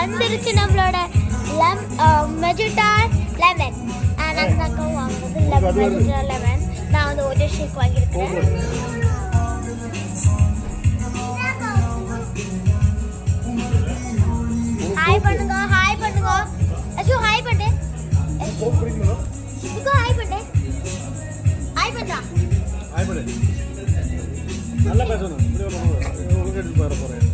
வந்துருச்சு நம்மளோட மெஜிட்டா லெமன். நாங்கள் வாங்குறது மெஜிட்டா லெமன். நான் வந்து ஓஜோ ஷேக் வாங்கியிருக்கிறேன். ஹாய் பண்ணுங்க, ஹாய் பண்ணுங்க. அச்சோ ஹாய் பண்ணு. இங்க ஹாய் பண்ணு. ஹாய் பண்றா. ஹாய் பண்ணு. நல்லா பேசணும். இப்படி உங்களுக்கு எடுத்து போறேன்.